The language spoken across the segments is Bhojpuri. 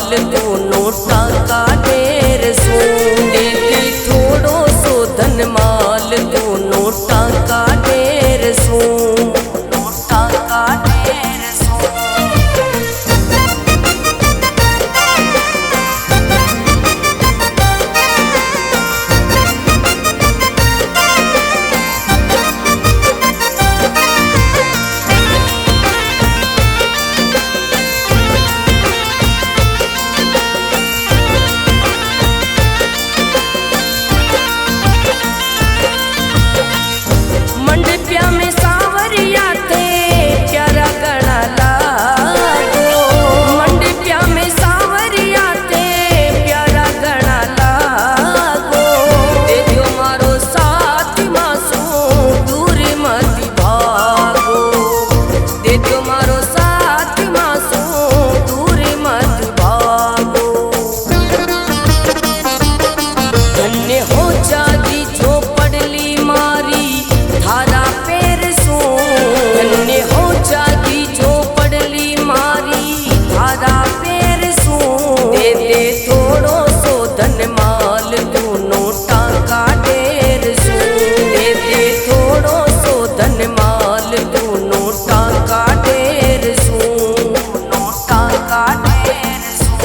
माल दोनों टाका ढेर सो देती थोड़ो सो धन माल दोनों टाका ढेर सो टाका ढेर सो। मंडपिया में सावरिया थे प्यारा गणा लागो मंडपिया में सावरिया थे प्यारा गणा लागो दे दियो मारो साथ मासू दूर मत भागो दे दियो मारो साथ मासू दूर मत भागो। धन्य हो जागी जो पड़ली मारी थारा पैर सो धन्य हो जागी जो पड़ली मारी थारा पैर सो दे दे थोड़ो सो धन माल दोनों टाका ढेर सो दे दे थोड़ो सो धन माल दोनों टाका ढेर सो दोनों टाका ढेर सो।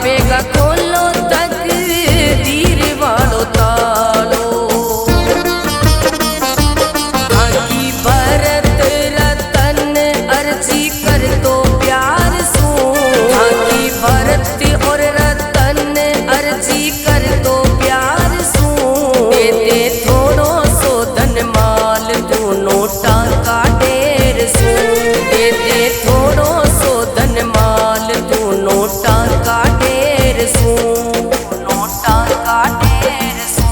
बेगा खोलो तकदीर वालो तालो आकी भरत रतन अर्जी कर दो प्यार सो आकी भरत और रतन अर्जी कर दो प्यार सो दे दे थोड़ो सो धन माल दोनों टाका ढेर सो दे दे थोड़ो सो धन माल दोनों टाका ढेर सो दोनों टाका ढेर सो।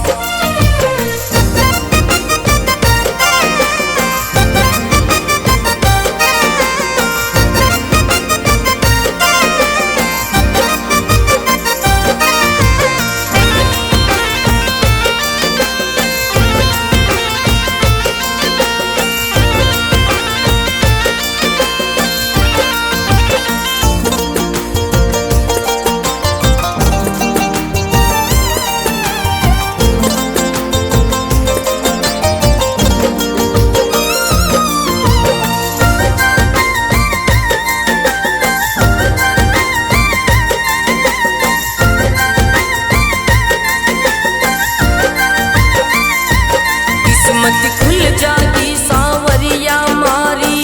किस्मत खुल जागी सावरिया मारी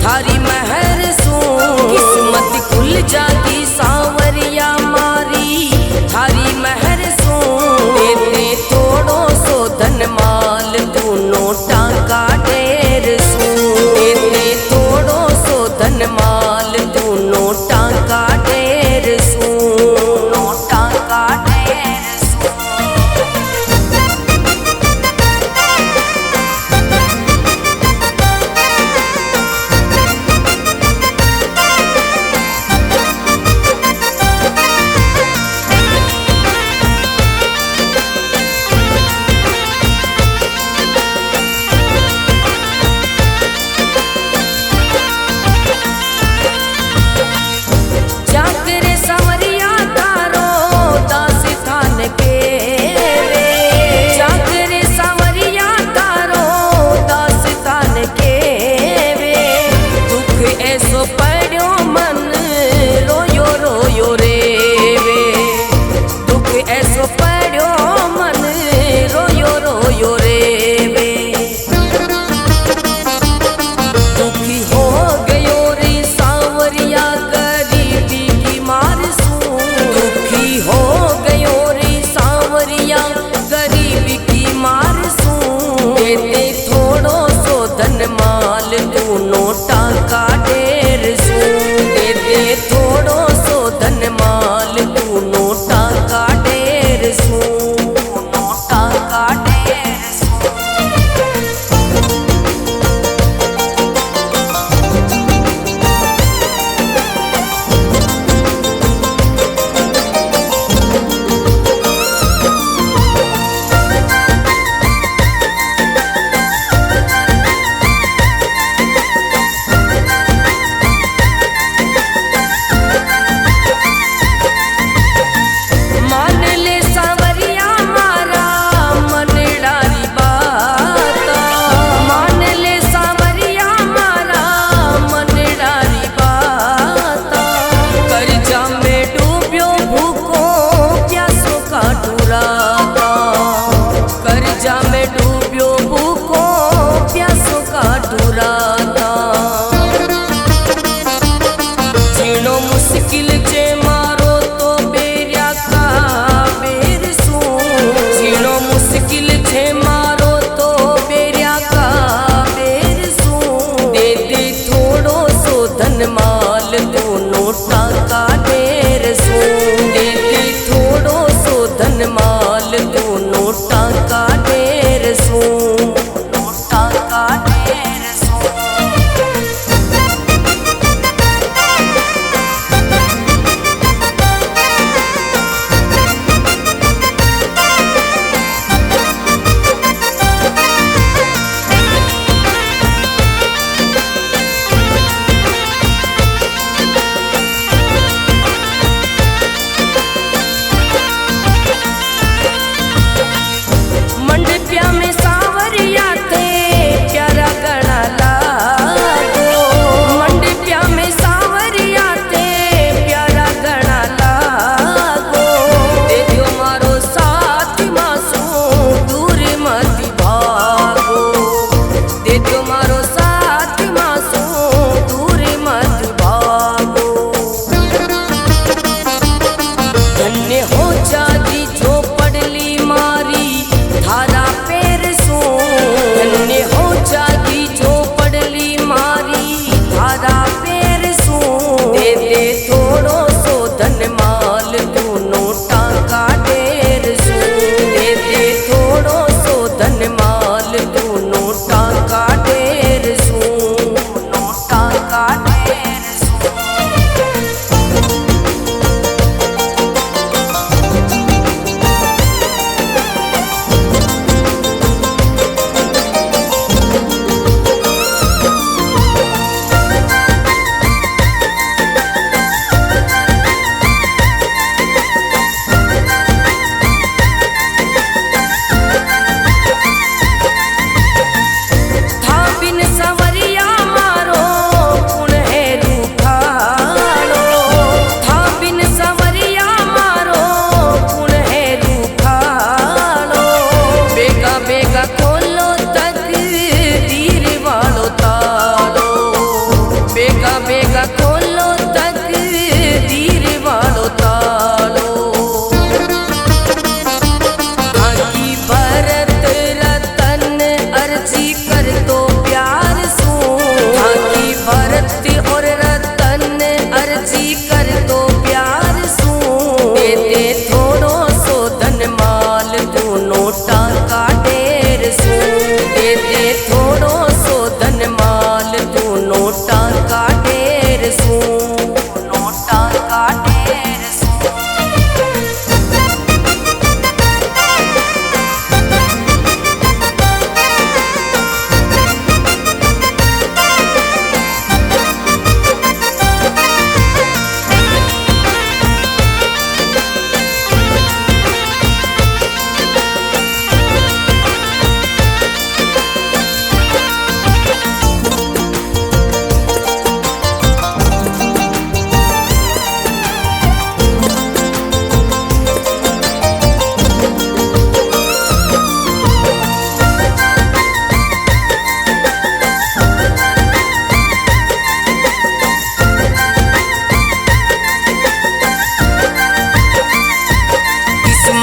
थारी महर सो किस्मत खुल जागी सावरिया मारी थारी महर सो दे दे थोड़ो सो धन माल दोनों टाका ढेर सो दे दे थोड़ो सो धन माल दोनों टाका ढेर सो दोनों टाका ढेर सो। जागरे सावरिया तारो दास थान के वे जागरे सावरिया तारो दास थान के वे दुख ऐसो पड़ो मन रोयो रोयो रे वे दुख ऐसो पड़ो मन रोयो रोयो रे वे दुखी हो गयो रे सावरिया गरीबी की मार सो दुखी हो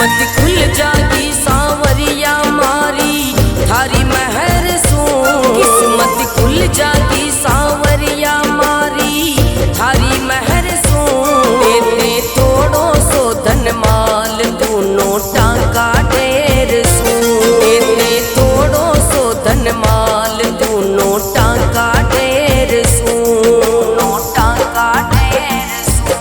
किस्मत खुल जागी सांवरिया मारी थारी महर सू। किस्मत खुल जागी सांवरिया मारी थारी महर सू। तेरे थोड़ो सो धन माल तू नोटा का ढेर सू। तेरे थोड़ो सो धन माल तू नोटा का ढेर सू। नोटा का ढेर सू।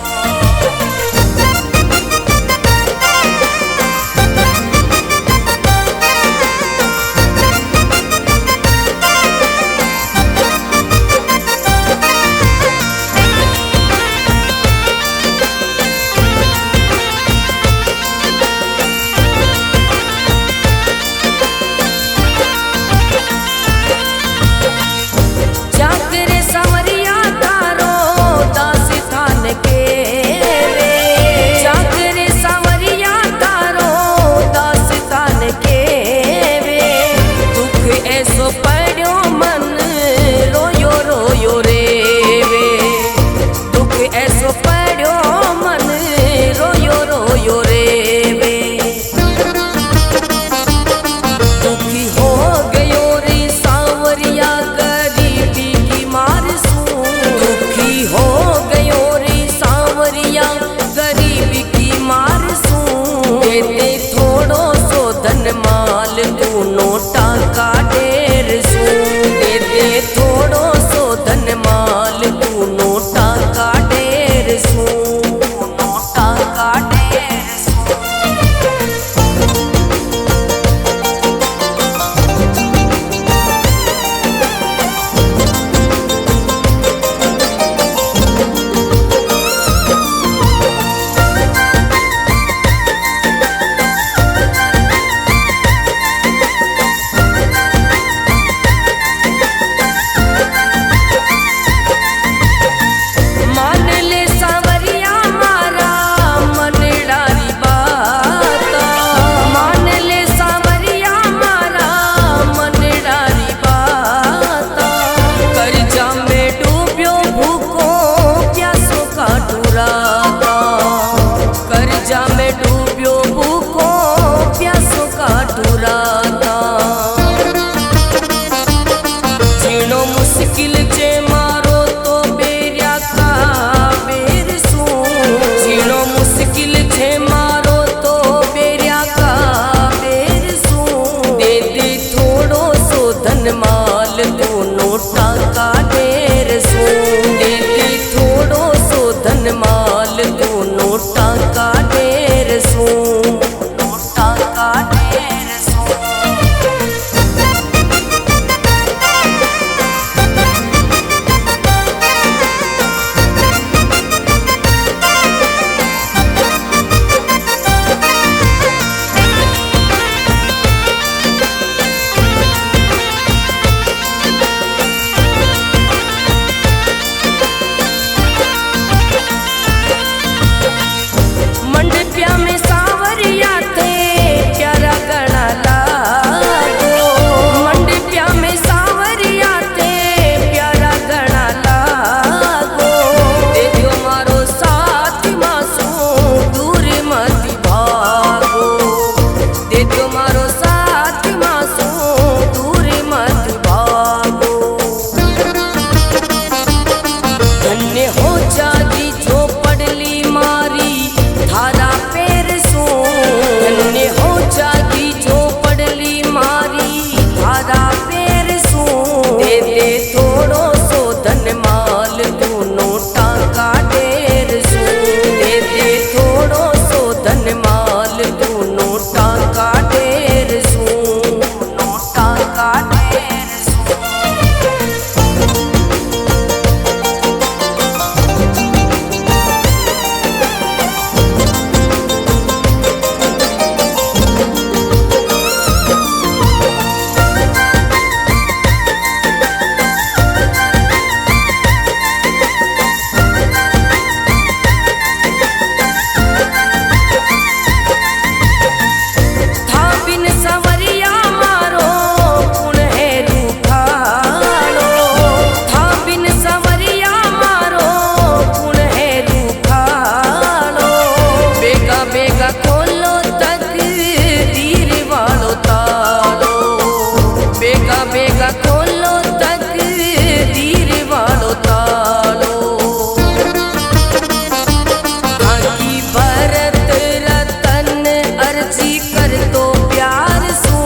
अर्जी कर दो प्यार सू।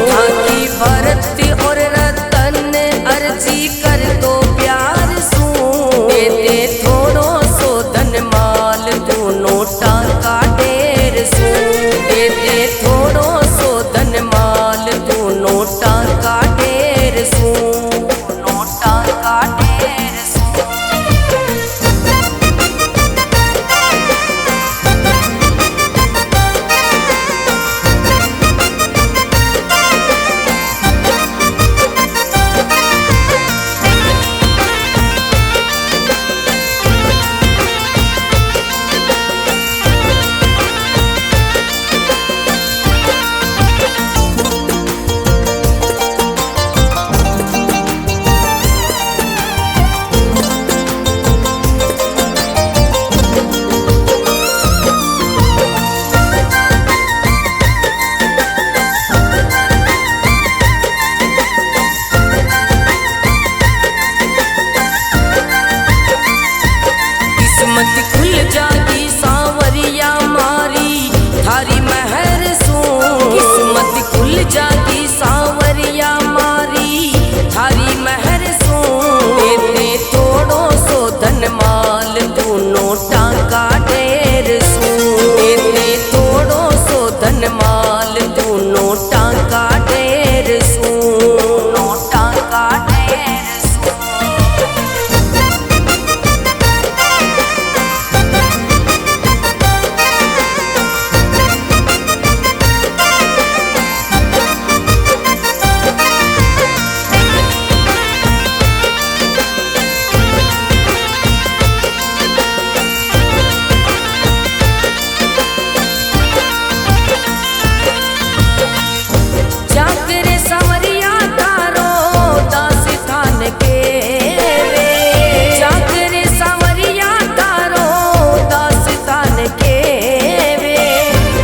ढाकी भरत और रतन अर्जी कर दो प्यार सू। दे दे थोड़ो सो धन माल दोनों टाका ढेर सू। दे दे थोड़ो सो धन माल दोनों टाका ढेर सू। दोनों टाका ढेर सू। किस्मत खुल जागी सांवरिया मारी थारी महर सू। किस्मत खुल जागी सांवरिया मारी थारी महर सू। दे दे थोड़ो सो धन माल दोनों टाका ढेर सू। दे दे थोड़ो सो धन माल दोनों टाका ढेर सू। दोनों टाका ढेर सू। जागरे संवरिया तारो दास थान के वे। जागरे संवरिया तारो दास थान के वे।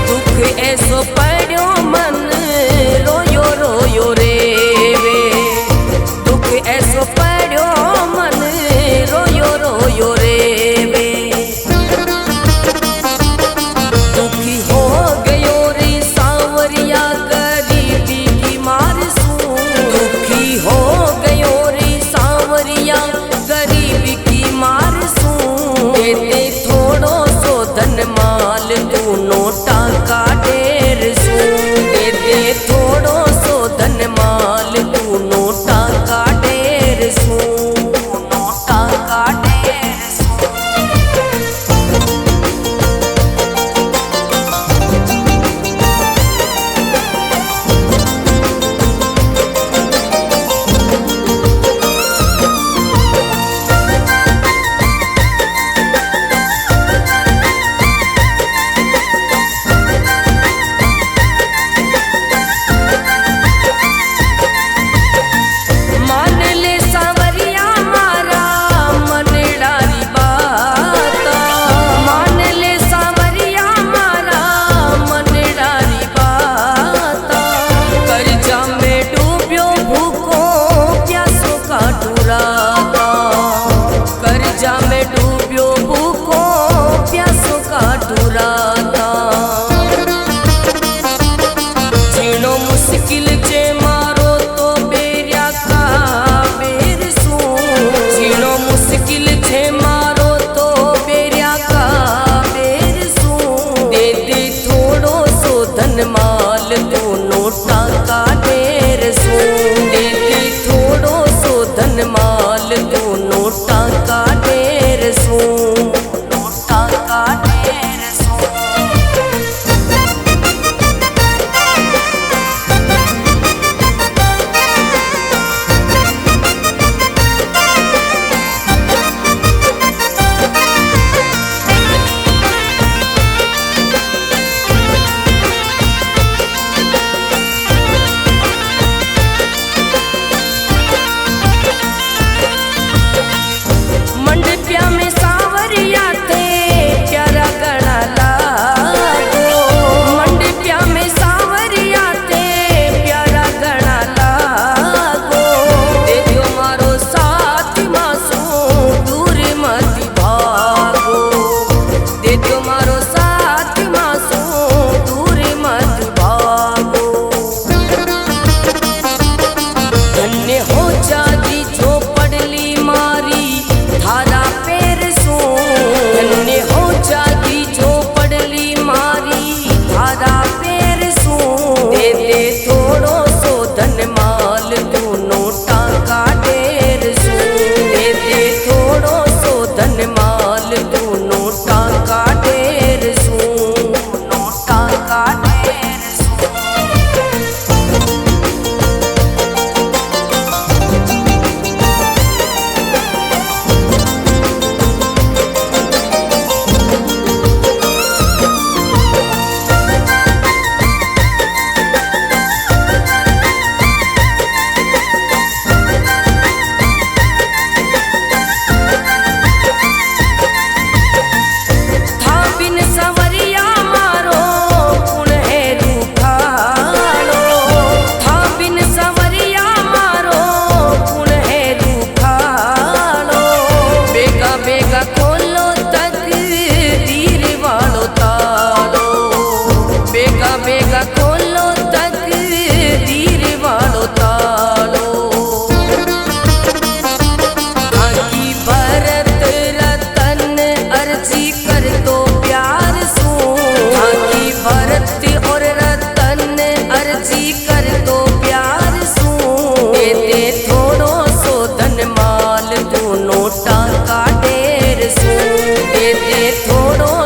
दुख ऐसो पड़ो मन रोयो रोयो रे वे। दुख ऐसो पड़ो मन रोयो रोयो रे वे। दुखी हो गयो रे सांवरिया गरीबी की मार सू। दुखी हो गयो रे सांवरिया गरीबी की मार सू। दे दे थोड़ो सो धन माल दोनों टाका ढेर सू। दे दे थोड़ो सो धन माल दोनों टाका ढेर सू। दोनों टाका ढेर सू। मान ले सांवरिया मारा मन डारी बाता। मान ले सांवरिया मारा मन डारी बाता। कर्जा में डूब्यो भूखो प्यासों का डुराता। कर्जा में डूब्यो भूखो प्यासों का डुराता। जीनो मुश्किल जे मारो तो बेरिया का बेर सू। जीनो मुश्किल जे मारो तो बेरिया का बेर सू। दे दे थोड़ो सो धन माल दोनों टाका ढेर सू। दे दे थोड़ो सो धन माल दोनों टाका ढेर सू। दोनों टाका ढेर सू। घोड़ो